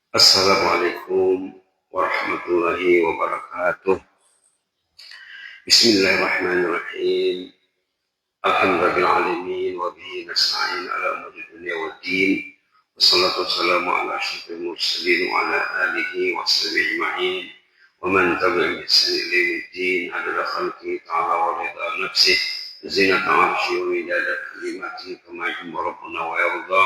Assalamualaikum warahmatullahi wabarakatuh. Bismillahirrahmanirrahim. Alhamdulillahirrahmanirrahim. Wa bihi nasta'in ala umuri dunya waddin. Wassalatu wassalamu ala asyrafil mursalin wa ala alihi wa sahbihi ajma'in. Wa man tabi'ahum bi ihsan ila yaumiddin. Adada khalqihi ta'ala wa rida nafsihi. Zinata 'arsyihi wa midada kalimatihi kama yuhibbu rabbuna wa yarda.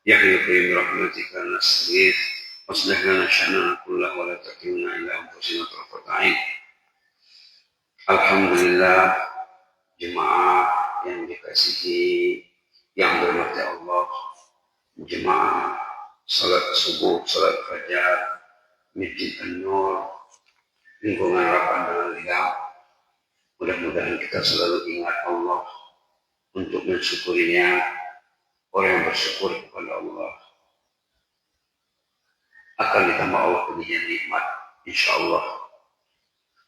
Ya hayyu bi rahmatika nastaghith. Waslih lana sya'nana kullahu wa la takilna ila anfusina tarfata 'ain. Alhamdulillah, jemaah yang dikasihi yang dirahmati Allah, jemaah salat subuh, salat fajar, Masjid An-Nur, lingkungan Rapadana Liang. Mudah-mudahan kita selalu ingat Allah untuk mensyukurinya. Orang yang bersyukur kepada Allah akan ditambah Allah punya nikmat, insya Allah.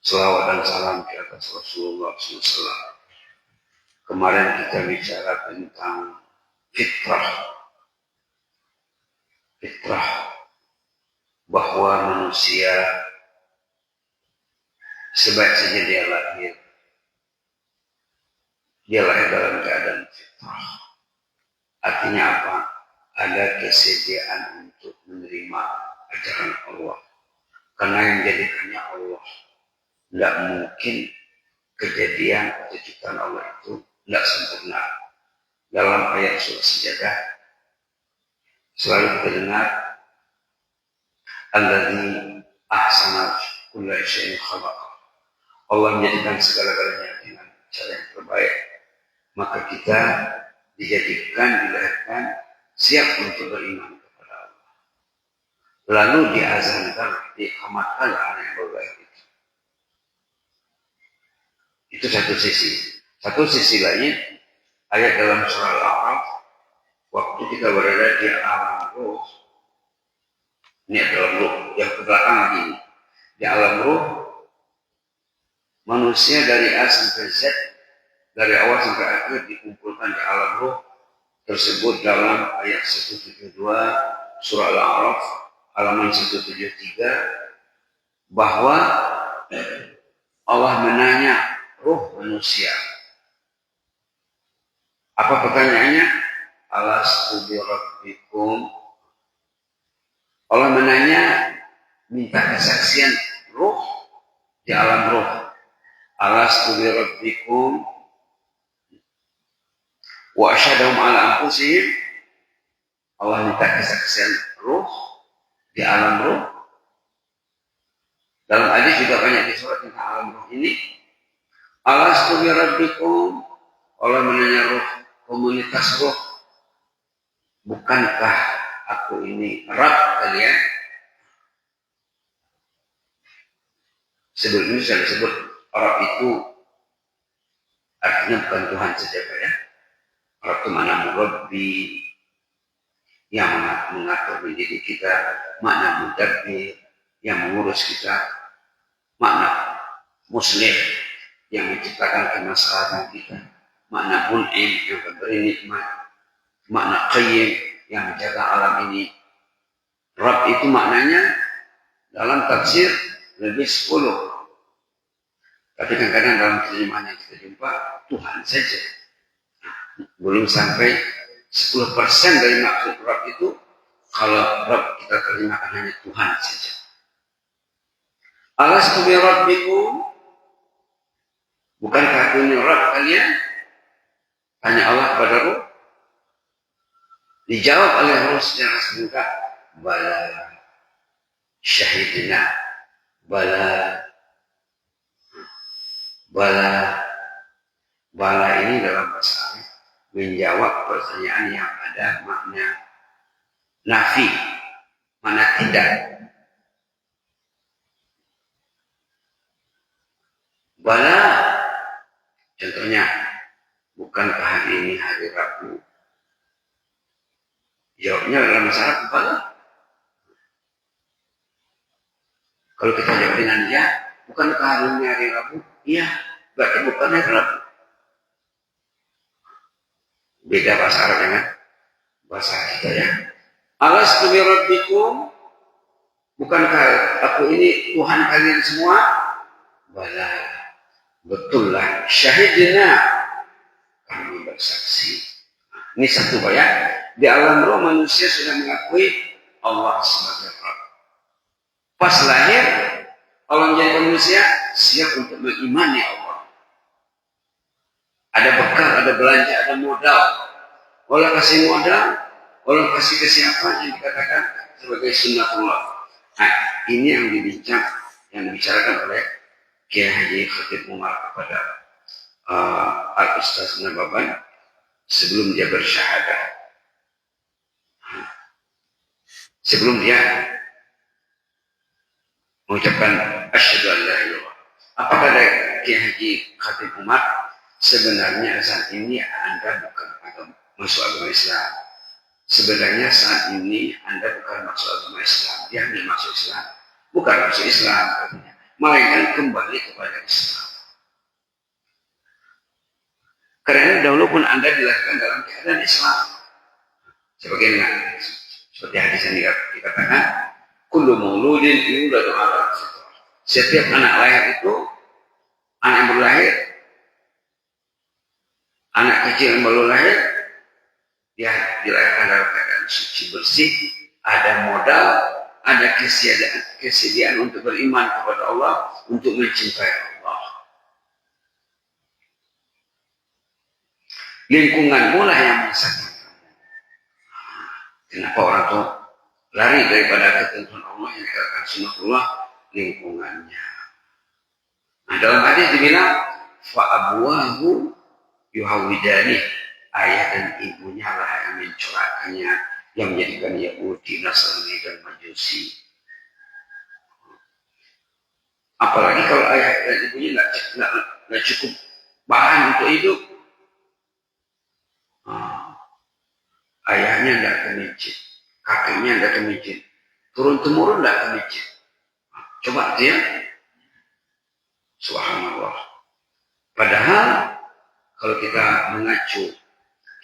Selawat dan salam di atas Rasulullah SAW. Kemarin kita bicara tentang fitrah, bahwa manusia sebaik saja dia lahir dalam keadaan fitrah. Artinya apa? Ada kesediaan untuk menerima ajaran Allah. Karena yang jadikannya Allah. Tidak mungkin kejadian atau ciptaan Allah itu tidak sempurna. Dalam ayat surah Sajadah selalu kita dengar Alladzi ahsana kulla syai'in khalaqa. Allah menjadikan segala-galanya dengan cara yang terbaik. Maka kita dilahirkan siap untuk beriman kepada Allah. Lalu diazankan, diqamatkan anak yang berbaik itu. Itu satu sisi. Satu sisi lain, ayat dalam surah Al-A'raf, waktu kita berada di alam ruh, ini adalah ruh yang ke belakang lagi. Di alam ruh, manusia dari A sampai Z, dari awal sampai akhir dikumpulkan di alam ruh tersebut dalam ayat 172 surah Al-A'raf halaman 173, bahwa Allah menanya ruh manusia. Apa pertanyaannya? Alastu bi rabbikum. Allah menanya, minta kesaksian ruh di alam ruh. Alastu bi rabbikum wa asyhadahum ala anfusihim. Allah minta kesaksian ruh di alam ruh. Dalam hadis juga banyak disurat tentang alam ruh ini. Alastu bi rabbikum. Allah menanya ruh, komunitas ruh. Bukankah aku ini Rabb kalian? Sebelum ini saya disebut Rabb itu artinya bukan Tuhan saja, Pak ya. Rabb itu makna Murabbi, yang mengatur mendidik kita, makna Mudabbir, yang mengurus kita, makna Muslim, yang menciptakan kemaslahatan kita, makna Mun'im, yang memberi nikmat, makna Qayyim, yang menjaga alam ini. Rabb itu maknanya dalam tafsir lebih 10. Tapi kadang-kadang dalam terjemahan yang kita jumpa, Tuhan saja. Belum sampai 10% dari maksud Rabb itu. Kalau Rabb kita terjemahkan hanya Tuhan saja. Alastu bi rabbikum. Bukankah aku ini Rabb kalian? Tanya Allah kepada ruh. Dijawab oleh ruh secara singkat. Bala syahidina. Bala ini dalam bahasa Arab menjawab pertanyaan yang ada makna nafi, makna tidak. Bala, contohnya, bukankah hari ini hari Rabu? Jawabnya dalam bahasa Arab bala. Kalau kita jawab dengan ya, bukankah hari ini hari Rabu? Iya, berarti bukan hari Rabu. Beda bahasa Arab dengan bahasa kita ya. Alastu bi rabbikum. Bukankah aku ini Tuhan kalian semua? Bala, betullah. Syahidina, kami bersaksi. Ini satu Pak ya. Di alam roh manusia sudah mengakui Allah sebagai Rabb. Pas lahir, Allah menjadi manusia siap untuk mengimani Allah. Ada bekal, ada belanja, ada modal. Allah kasih modal, Allah kasih kesiapan yang dikatakan sebagai sunnatullah. Nah, ini yang dibicarakan oleh Kiai Haji Khatib Umar kepada Al-Ustaz Nababan sebelum dia bersyahadah. Sebelum dia mengucapkan asyhadu an la ilaha illallah. Apa kata Kiai Haji Khatib Umar? Sebenarnya saat ini Anda bukan masuk agama Islam. Sebenarnya saat ini Anda bukan masuk agama Islam. Dia hanya masuk Islam. Bukan masuk Islam katanya. Melainkan kembali kepada Islam. Karena dahulu pun Anda dilahirkan dalam keadaan Islam. Seperti hadis yang dikatakan, kullu mauludin yuladu ala fitrah. Setiap anak lahir itu, anak yang baru lahir, anak kecil yang baru lahir, dia dilahirkan dalam keadaan suci bersih, ada modal, ada kesediaan untuk beriman kepada Allah, untuk mencintai Allah. Lingkungan mula yang menyesatkan. Kenapa orang itu lari daripada ketentuan Allah yang dikatakan sunnatullah? Lingkungannya. Nah, dalam hadis dibilang fa'abuahu yuhawidani, ayah dan ibunya lah yang mencorakkannya, yang menjadikan Yahudi, Nasrani dan Majusi. Apalagi kalau ayah dan ibunya nggak cukup bahan untuk hidup. Ayahnya tidak ke masjid, kakeknya tidak ke masjid, turun-temurun tidak ke masjid. Coba dia, subhanallah. Padahal kalau kita mengacu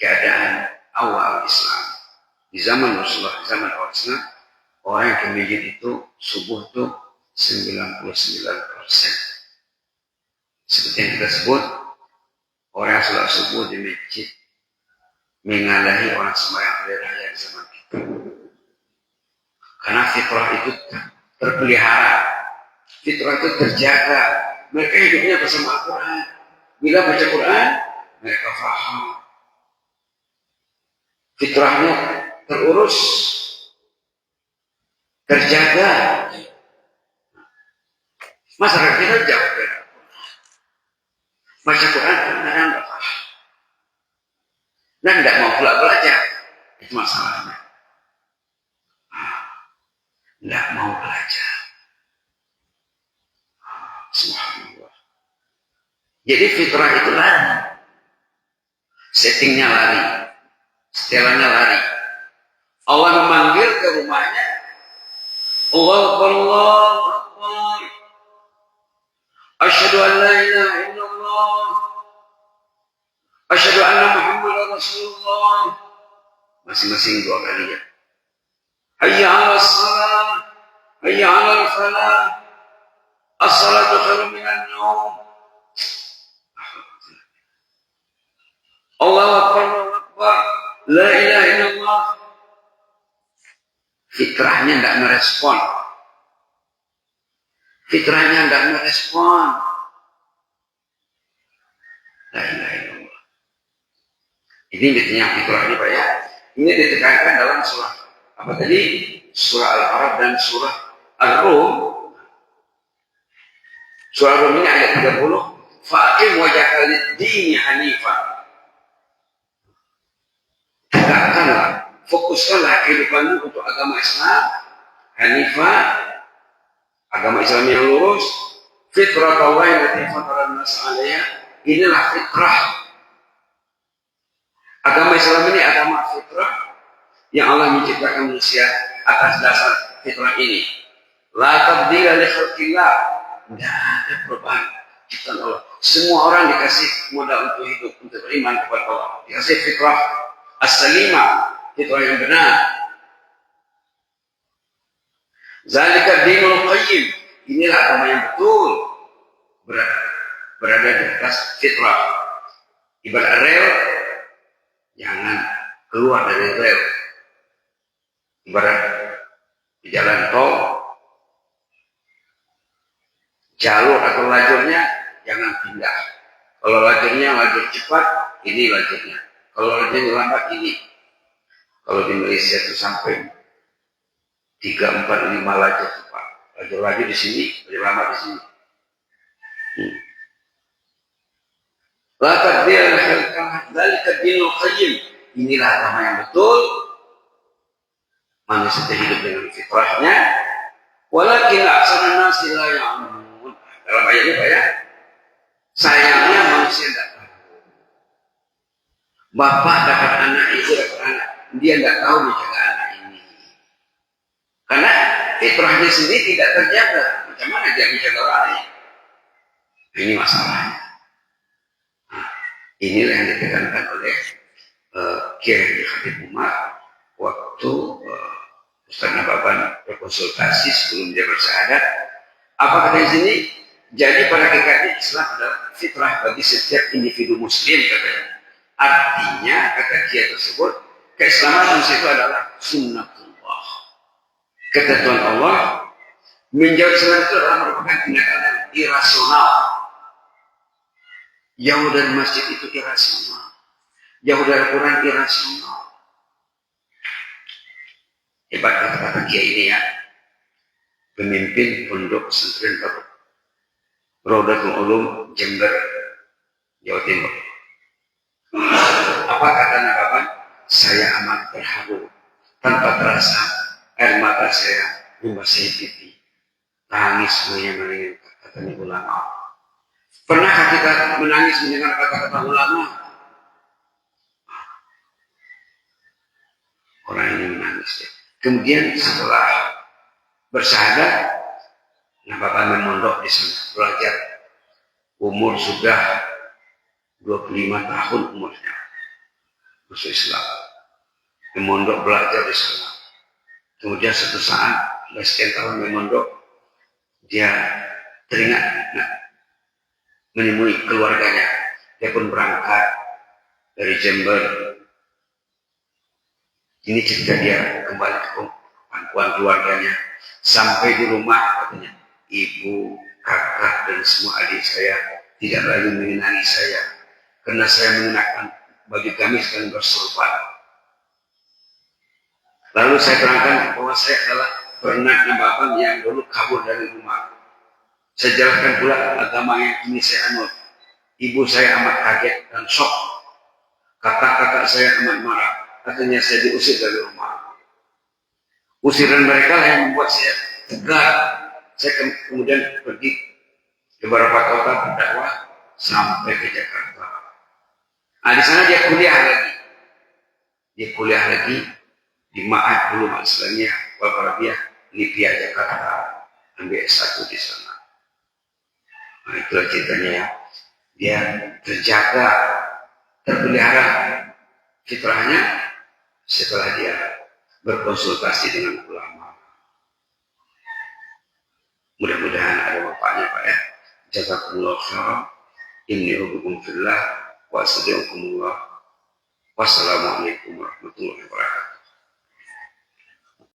keadaan awal Islam, di zaman Rasulullah, zaman awal Islam, orang yang ke masjid itu subuh itu 99%. Seperti yang kita sebut, orang yang sholat subuh di masjid mengalahi orang sembahyang hari raya di zaman kita. Karena fitrah itu terpelihara, fitrah itu terjaga. Mereka hidupnya bersama Al-Quran. Bila baca Quran, mereka faham. Fitrahnya terurus, terjaga. Masyarakat kita jauh beda. Baca Quran kadang-kadang tidak paham. Dan tidak mau pula belajar. Itu masalahnya. Tidak mau belajar. Subhanallah. Jadi fitrah itu lari. Settingnya lari. Setelannya lari. Allah memanggil ke rumahnya. Allahu Akbar. Asyhadu an la ilaha illallah. Asyhadu anna Muhammadar Rasulullah. Masing-masing dua kali ya. Hayya 'alas shalah, hayya 'alal falah. As-salatu khairun minan naum. Allahu Akbar, Allahu Akbar. La ilaha illallah. Fitrahnya tidak merespon. Fitrahnya tidak merespon. La ilaha illallah. Ini biasanya fitrah ini Pak ya. Ini ditekankan dalam surah apa tadi? Surah Al-Arab dan surah Al-Rum. Surah Al-Rum ini ayat 30. Fa'aqim wajhaka lid-dini hanifan. Tegakkanlah, fokuskanlah kehidupanmu untuk agama Islam hanifah, agama Islam yang lurus. Fitrah Allah yang fatara an-nas 'alaiha. Inilah fitrah. Agama Islam ini agama fitrah yang Allah menciptakan manusia atas dasar fitrah ini. La tabdila li khalqillah. Tidak ada perubahan ciptaan Allah. Semua orang dikasih modal untuk hidup, untuk beriman kepada Allah. Dikasih fitrah as-salimah, fitrah yang benar. Zalika dinul qayyim. Inilah agama yang betul. Berada di atas fitrah. Ibarat rel, jangan keluar dari rel. Ibarat di jalan tol, jalur atau lajurnya jangan pindah. Kalau lajurnya lajur cepat, ini lajurnya. Kalau lajurnya lambat, ini. Kalau di Malaysia itu sampai 3, 4, 5 lajur cepat. Lajur-lajur di sini, lajur lambat di sini. La tadbir dzalika dinul qayyim. Inilah agama yang betul. Manusia hidup dengan fitrahnya. Walakin aksarun nasi la ya'lamun. Dalam ayat ini Pak ya. Sayangnya manusia tidak tahu. Bapak dapat anak, ibu dapat anak. Dia tidak tahu menjaga anak ini. Karena fitrahnya sendiri tidak terjaga. Macam mana dia menjaga orang lain? Ini masalahnya. Inilah yang ditekankan oleh Kiai Khatib Umar waktu Ustaz Nababan berkonsultasi sebelum dia bersyahadat. Apa kata di sini? Jadi pada hakikatnya Islam adalah fitrah bagi setiap individu muslim katanya. Artinya kata Kiai tersebut, keislaman manusia itu adalah sunnatullah. Ketentuan Allah. Menjauh Islam itu adalah merupakan tindakan yang irasional. Jauh dari masjid itu irasional. Jauh dari Quran irasional. Hebat kata-kata Kiai ini ya. Pemimpin pondok pesantren baru. Raudatul Ulum Jember, Jawa Timur. Apa kata Nababan? Saya amat terharu. Tanpa terasa air mata saya membasahi pipi. Tangis semuanya katanya ulama. Pernahkah kita menangis mendengar kata-kata ulama? Orang ini menangis ya. Kemudian setelah bersyahadat, Nababan memondok di sana belajar. Umur sudah 25 tahun umurnya. Masuk Islam. Memondok belajar di sana. Kemudian suatu saat, sekian tahun memondok, dia teringat menemui keluarganya. Dia pun berangkat dari Jember. Ini cerita dia kembali ke pangkuan keluarganya. Sampai di rumah katanya, ibu, kakak, dan semua adik saya tidak lagi mengenali saya. Karena saya mengenakan baju gamis dan bersorban. Lalu saya terangkan bahwa saya adalah pernah Nababan yang dulu kabur dari rumah. Saya jelaskan pula agama yang kini saya anut. Ibu saya amat kaget dan shock. Kakak-kakak saya amat marah. Akhirnya saya diusir dari rumah. Usiran mereka yang membuat saya tegar. Saya kemudian pergi ke beberapa kota berdakwah sampai ke Jakarta. Nah, di sana dia kuliah lagi. Dia kuliah lagi di Ma'had Ulum Islamiyah wal Arabiyah Libya Jakarta. Ambil S1 di sana. Nah, itulah ceritanya ya. Dia terjaga, terpelihara fitrahnya setelah dia berkonsultasi dengan ulama. Mudah-mudahan ada manfaatnya Pak ya. Jazakumullah khairan. Inni ubikum fillah wa astagfirullah. Wassalamualaikum warahmatullahi wabarakatuh.